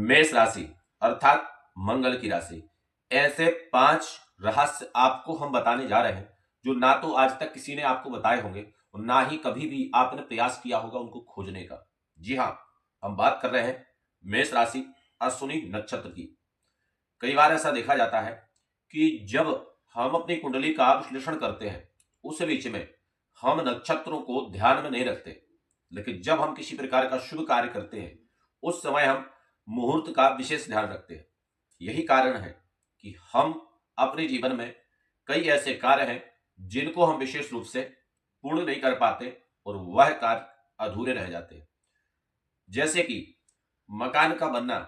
मेष राशि अर्थात मंगल की राशि। ऐसे 5 रहस्य आपको हम बताने जा रहे हैं जो ना तो आज तक किसी ने आपको बताए होंगे और ना ही कभी भी आपने प्रयास किया होगा उनको खोजने का। जी हाँ, हम बात कर रहे हैं मेष राशि अश्विनी नक्षत्र की। कई बार ऐसा देखा जाता है कि जब हम अपनी कुंडली का विश्लेषण करते हैं उस बीच में हम नक्षत्रों को ध्यान में नहीं रखते, लेकिन जब हम किसी प्रकार का शुभ कार्य करते हैं उस समय हम मुहूर्त का विशेष ध्यान रखते हैं। यही कारण है कि हम अपने जीवन में कई ऐसे कार्य हैं जिनको हम विशेष रूप से पूर्ण नहीं कर पाते और वह कार्य अधूरे रह जाते हैं। जैसे कि मकान का बनना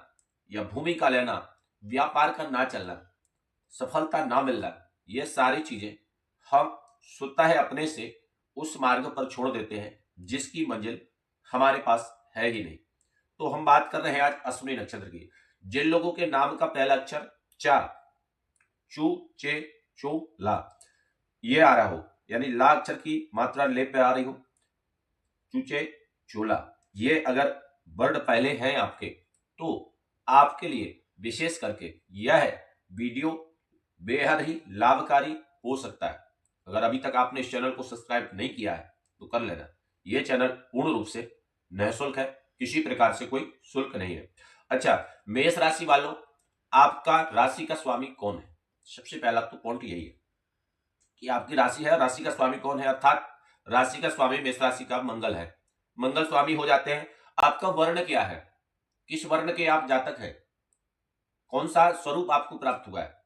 या भूमि का लेना, व्यापार का ना चलना, सफलता ना मिलना, ये सारी चीजें हम स्वतः अपने से उस मार्ग पर छोड़ देते हैं जिसकी मंजिल हमारे पास है ही नहीं। तो हम बात कर रहे हैं आज अश्विनी नक्षत्र की। जिन लोगों के नाम का पहला अक्षर चा, चू, चे, चो, ला ये आ रहा हो, यानी ला अक्षर की मात्रा ले पे आ रही हो, चूचे, चोला, ये अगर वर्ड पहले हैं आपके तो आपके लिए विशेष करके यह वीडियो बेहद ही लाभकारी हो सकता है। अगर अभी तक आपने इस चैनल को सब्सक्राइब नहीं किया है तो कर लेना। यह चैनल पूर्ण रूप से निःशुल्क है, किसी प्रकार से कोई शुल्क नहीं है। अच्छा, मेष राशि वालों, आपका राशि का स्वामी कौन है? सबसे पहला तो पॉइंट यही है कि आपकी राशि है, राशि का स्वामी कौन है, अर्थात राशि का स्वामी मेष राशि का मंगल है। मंगल स्वामी हो जाते हैं। आपका वर्ण क्या है, किस वर्ण के आप जातक है, कौन सा स्वरूप आपको प्राप्त हुआ है,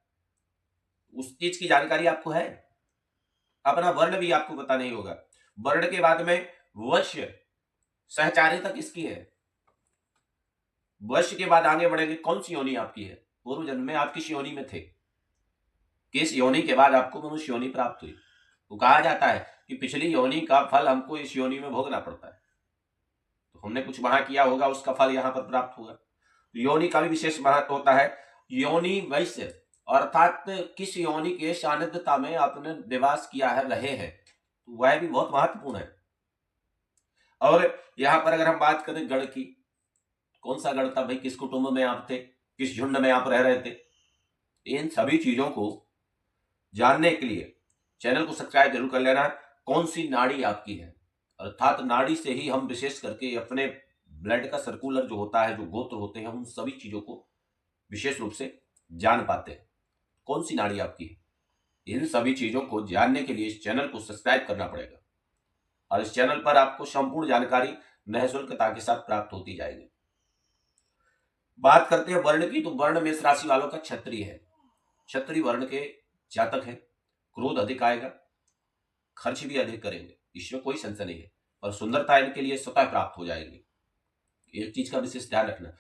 उस चीज की जानकारी आपको है? अपना वर्ण भी आपको पता नहीं होगा। वर्ण के बाद में वश्य, सहचारिता किसकी है? वश्य के बाद आगे बढ़ेंगे, कौन सी योनि आपकी है, पूर्व जन्म में आप किस योनि में थे, किस योनि के बाद आपको मनुष्य योनि प्राप्त हुई। तो कहा जाता है कि पिछली योनि का फल हमको इस योनि में भोगना पड़ता है, तो हमने कुछ वहां किया होगा, उसका फल यहां पर प्राप्त होगा। तो योनि का भी विशेष महत्व होता है। योनि वैश्य अर्थात किस योनि के सानिध्यता में आपने निवास किया है, रहे हैं, तो वह भी बहुत महत्वपूर्ण है। और यहां पर अगर हम बात करें गण की, कौन सा गण था भाई, किस कुटुंब में आप थे, किस झुंड में आप रह रहे थे, इन सभी चीजों को जानने के लिए चैनल को सब्सक्राइब जरूर कर लेना। कौन सी नाड़ी आपकी है, अर्थात नाड़ी से ही हम विशेष करके अपने ब्लड का सर्कुलर जो होता है, जो गोत्र होते हैं, उन सभी चीजों को विशेष रूप से जान पाते हैं। कौन सी नाड़ी आपकी है, इन सभी चीजों को जानने के लिए इस चैनल को सब्सक्राइब करना पड़ेगा और इस चैनल पर आपको संपूर्ण जानकारी निःशुल्कता के साथ प्राप्त होती जाएगी। बात करते हैं वर्ण की, तो वर्ण मेष राशि वालों का क्षत्रिय है। क्षत्रिय वर्ण के जातक है। क्रोध अधिक आएगा, खर्च भी अधिक करेंगे, इसमें कोई संशय नहीं है, पर सुंदरता इनके लिए स्वतः प्राप्त हो जाएगी। एक चीज का विशेष ध्यान रखना,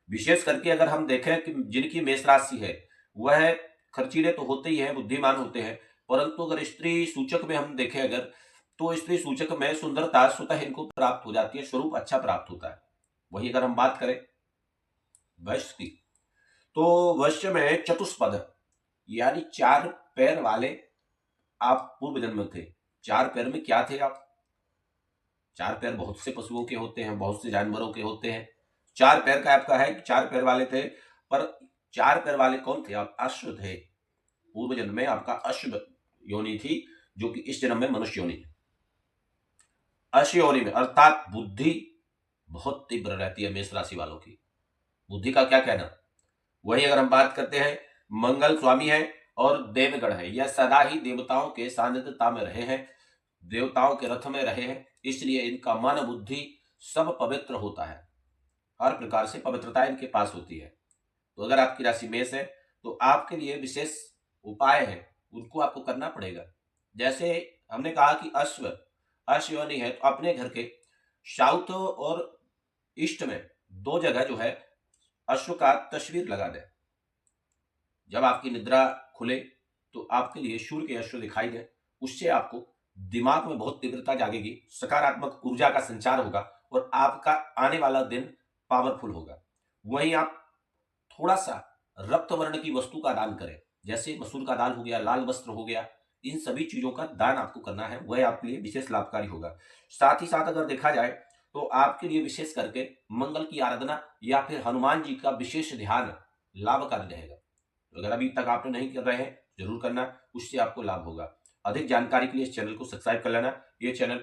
विशेष करके अगर हम देखें कि जिनकी मेष राशि है वह खर्चीले तो होते ही हैं, बुद्धिमान होते हैं, परंतु अगर स्त्री सूचक में हम देखें अगर, तो स्त्री सूचक में सुंदरता स्वतः इनको प्राप्त हो जाती है, स्वरूप अच्छा प्राप्त होता है। वही अगर हम बात करें वैश्य की, तो वैश्य में चतुष्पद यानी 4 पैर वाले आप पूर्व जन्म में थे। 4 पैर में क्या थे आप? 4 पैर बहुत से पशुओं के होते हैं, बहुत से जानवरों के होते हैं। 4 पैर का आपका है, 4 पैर वाले थे, पर 4 पैर वाले कौन थे आप? अश्व थे। पूर्व जन्म में आपका अश्व योनि थी, जो कि इस जन्म में मनुष्य योनि है। अश्व योनि में अर्थात बुद्धि बहुत तीव्र रहती है मेष राशि वालों की। बुद्धि का क्या कहना। वही अगर हम बात करते हैं, मंगल स्वामी है और देवगण है, यह सदा ही देवताओं के सानिध्यता में रहे हैं, देवताओं के रथ में रहे हैं, इसलिए इनका मन बुद्धि सब पवित्र होता है, हर प्रकार से पवित्रता इनके पास होती है। तो अगर आपकी राशि मेष है तो आपके लिए विशेष उपाय है, उनको आपको करना पड़ेगा। जैसे हमने कहा कि अश्व योनि है, तो अपने घर के साउथ और ईस्ट में 2 जगह जो है अश्व का तस्वीर लगा दें। जब आपकी निद्रा खुले तो आपके लिए सूर्य के अश्व दिखाई दे, उससे आपको दिमाग में बहुत तीव्रता जागेगी, सकारात्मक ऊर्जा का संचार होगा और आपका आने वाला दिन पावरफुल होगा। वहीं आप थोड़ा सा रक्त वर्ण की वस्तु का दान करें, जैसे मसूर का दाल हो गया, लाल वस्त्र हो गया, इन सभी चीजों का दान आपको करना है, वह आपके लिए विशेष लाभकारी होगा। साथ ही साथ अगर देखा जाए तो आपके लिए विशेष करके मंगल की आराधना या फिर हनुमान जी का विशेष ध्यान लाभकारी रहेगा। तो अगर अभी तक आपने नहीं कर रहे हैं, जरूर करना, उससे आपको लाभ होगा। अधिक जानकारी के लिए इस चैनल को सब्सक्राइब कर लेना। ये चैनल